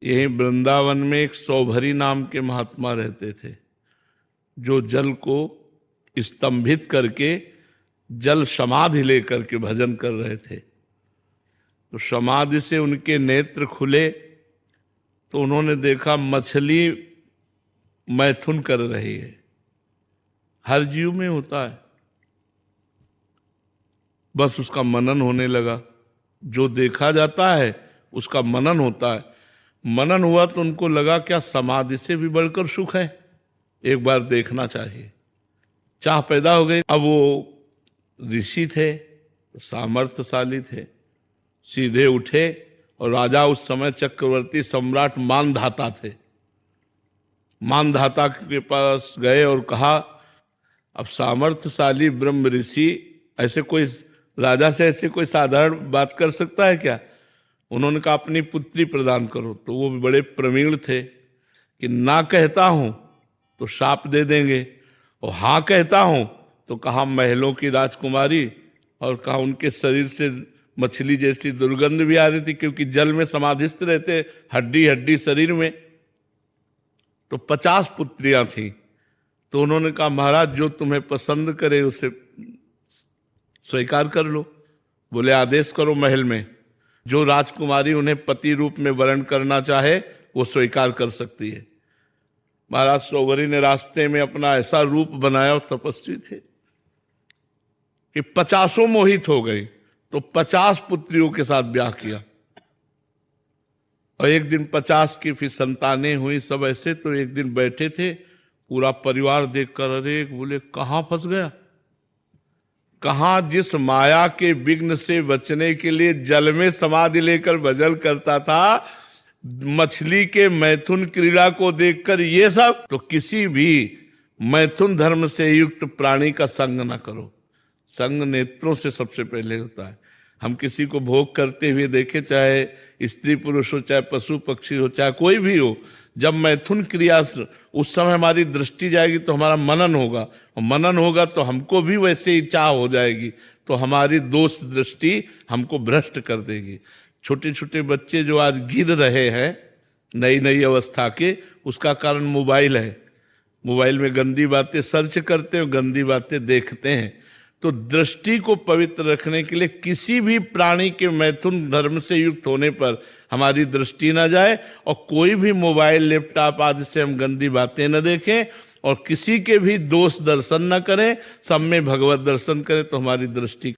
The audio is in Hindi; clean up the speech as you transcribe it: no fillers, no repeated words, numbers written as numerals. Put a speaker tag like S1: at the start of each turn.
S1: यही वृंदावन में एक सौभरी नाम के महात्मा रहते थे, जो जल को स्तंभित करके जल समाधि लेकर के भजन कर रहे थे। तो समाधि से उनके नेत्र खुले तो उन्होंने देखा मछली मैथुन कर रही है। हर जीव में होता है, बस उसका मनन होने लगा। जो देखा जाता है उसका मनन होता है। मनन हुआ तो उनको लगा क्या समाधि से भी बढ़कर सुख है, एक बार देखना चाहिए। चाह पैदा हो गई। अब वो ऋषि थे, सामर्थ्यशाली थे, सीधे उठे और राजा उस समय चक्रवर्ती सम्राट मानधाता थे। मानधाता के पास गए और कहा, अब सामर्थ्यशाली ब्रह्म ऋषि ऐसे कोई राजा से ऐसे कोई साधारण बात कर सकता है क्या? उन्होंने कहा अपनी पुत्री प्रदान करो। तो वो भी बड़े प्रवीण थे कि ना कहता हूं तो शाप दे देंगे, और हाँ कहता हूं तो कहा महलों की राजकुमारी, और कहा उनके शरीर से मछली जैसी दुर्गंध भी आ रही थी, क्योंकि जल में समाधिस्थ रहते, हड्डी हड्डी शरीर में। तो 50 पुत्रियां थीं। तो उन्होंने कहा महाराज जो तुम्हें पसंद करे उसे स्वीकार कर लो। बोले आदेश करो महल में, जो राजकुमारी उन्हें पति रूप में वर्ण करना चाहे वो स्वीकार कर सकती है। महाराज सौभरी ने रास्ते में अपना ऐसा रूप बनाया, और तपस्वी थे, कि 50 मोहित हो गई। तो 50 पुत्रियों के साथ ब्याह किया, और एक दिन 50 की फिर संतानें हुई। सब ऐसे तो एक दिन बैठे थे, पूरा परिवार देखकर अरे बोले कहाँ फंस गया, कहाँ जिस माया के विघ्न से बचने के लिए जल में समाधि लेकर भजन करता था, मछली के मैथुन क्रीड़ा को देखकर ये सब। तो किसी भी मैथुन धर्म से युक्त प्राणी का संग ना करो। संग नेत्रों से सबसे पहले होता है। हम किसी को भोग करते हुए देखे, चाहे स्त्री पुरुष हो, चाहे पशु पक्षी हो, चाहे कोई भी हो, जब मैथुन क्रिया उस समय हमारी दृष्टि जाएगी तो हमारा मनन होगा, और मनन होगा तो हमको भी वैसे ही चाह हो जाएगी, तो हमारी दोष दृष्टि हमको भ्रष्ट कर देगी। छोटे छोटे बच्चे जो आज गिर रहे हैं नई नई अवस्था के, उसका कारण मोबाइल है। मोबाइल में गंदी बातें सर्च करते हैं, गंदी बातें देखते हैं। तो दृष्टि को पवित्र रखने के लिए किसी भी प्राणी के मैथुन धर्म से युक्त होने पर हमारी दृष्टि न जाए, और कोई भी मोबाइल लैपटॉप आदि से हम गंदी बातें न देखें, और किसी के भी दोष दर्शन न करें, सब में भगवत दर्शन करें, तो हमारी दृष्टि